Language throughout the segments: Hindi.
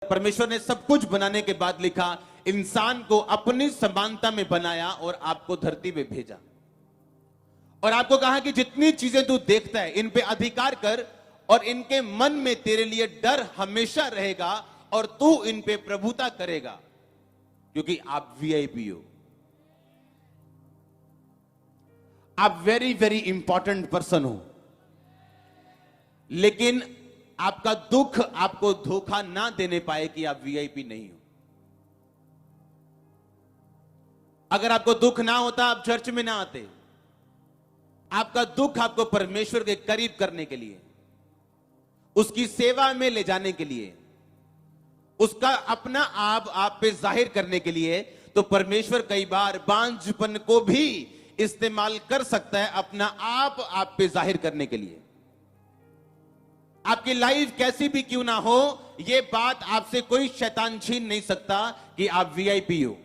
परमेश्वर ने सब कुछ बनाने के बाद लिखा, इंसान को अपनी समानता में बनाया और आपको धरती पे भेजा और आपको कहा कि जितनी चीजें तू देखता है इन पे अधिकार कर और इनके मन में तेरे लिए डर हमेशा रहेगा और तू इन पे प्रभुता करेगा, क्योंकि आप वीआईपी हो। आप वेरी वेरी इंपॉर्टेंट पर्सन हो, लेकिन आपका दुख आपको धोखा ना देने पाए कि आप वीआईपी नहीं हो। अगर आपको दुख ना होता आप चर्च में ना आते। आपका दुख आपको परमेश्वर के करीब करने के लिए, उसकी सेवा में ले जाने के लिए, उसका अपना आप पे जाहिर करने के लिए, तो परमेश्वर कई बार बांझपन को भी इस्तेमाल कर सकता है अपना आप पे जाहिर करने के लिए। आपकी लाइफ कैसी भी क्यों ना हो, यह बात आपसे कोई शैतान छीन नहीं सकता कि आप वीआईपी हो।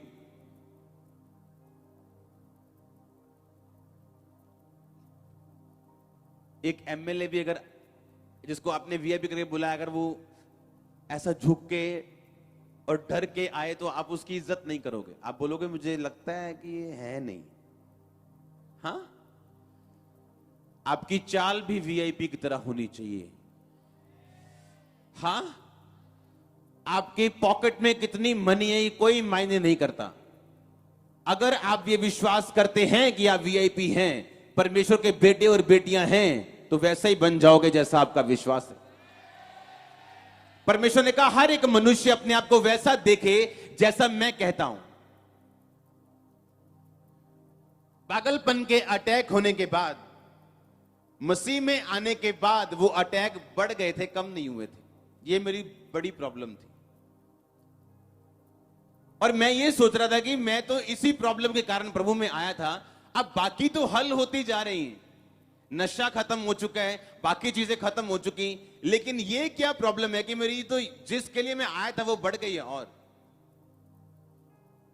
एक एमएलए भी अगर जिसको आपने वीआईपी करके बुलाया, अगर वो ऐसा झुक के और डर के आए तो आप उसकी इज्जत नहीं करोगे। आप बोलोगे मुझे लगता है कि ये है नहीं। हाँ, आपकी चाल भी वीआईपी की तरह होनी चाहिए। हाँ, आपके पॉकेट में कितनी मनी है ये कोई मायने नहीं करता। अगर आप ये विश्वास करते हैं कि आप वीआईपी हैं, परमेश्वर के बेटे और बेटियां हैं, तो वैसा ही बन जाओगे जैसा आपका विश्वास है। परमेश्वर ने कहा हर एक मनुष्य अपने आप को वैसा देखे जैसा मैं कहता हूं। पागलपन के अटैक होने के बाद, मसीह में आने के बाद वो अटैक बढ़ गए थे, कम नहीं हुए थे। ये मेरी बड़ी प्रॉब्लम थी और मैं ये सोच रहा था कि मैं तो इसी प्रॉब्लम के कारण प्रभु में आया था। अब बाकी तो हल होती जा रही हैं, नशा खत्म हो चुका है, बाकी चीजें खत्म हो चुकी, लेकिन ये क्या प्रॉब्लम है कि मेरी तो जिसके लिए मैं आया था वो बढ़ गई है।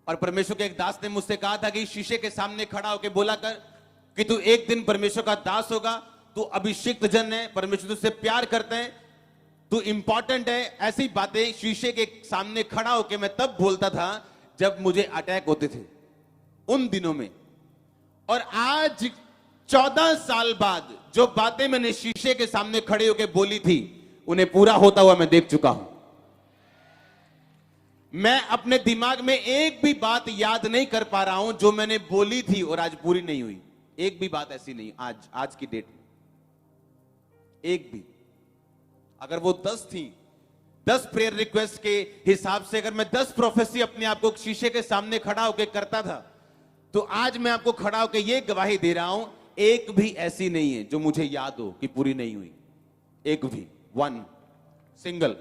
और परमेश्वर के एक दास ने मुझसे कहा था कि शीशे के सामने खड़ा होकर बोला कर कि तू एक दिन परमेश्वर का दास होगा, तू अभिषिक्त जन है, परमेश्वर तुझसे प्यार करते हैं, तू इंपॉर्टेंट है। ऐसी बातें शीशे के सामने खड़ा होकर मैं तब बोलता था जब मुझे अटैक होते थे उन दिनों में। और आज 14 साल बाद जो बातें मैंने शीशे के सामने खड़े होकर बोली थी, उन्हें पूरा होता हुआ मैं देख चुका हूं। मैं अपने दिमाग में एक भी बात याद नहीं कर पा रहा हूं जो मैंने बोली थी और आज पूरी नहीं हुई। एक भी बात ऐसी नहीं आज की डेट में, एक भी। अगर वो 10 थी, 10 प्रेयर रिक्वेस्ट के हिसाब से अगर मैं 10 प्रोफेसी अपने आप को शीशे के सामने खड़ा होकर करता था, तो आज मैं आपको खड़ा होकर यह गवाही दे रहा हूं, एक भी ऐसी नहीं है जो मुझे याद हो कि पूरी नहीं हुई। एक भी, 1 सिंगल।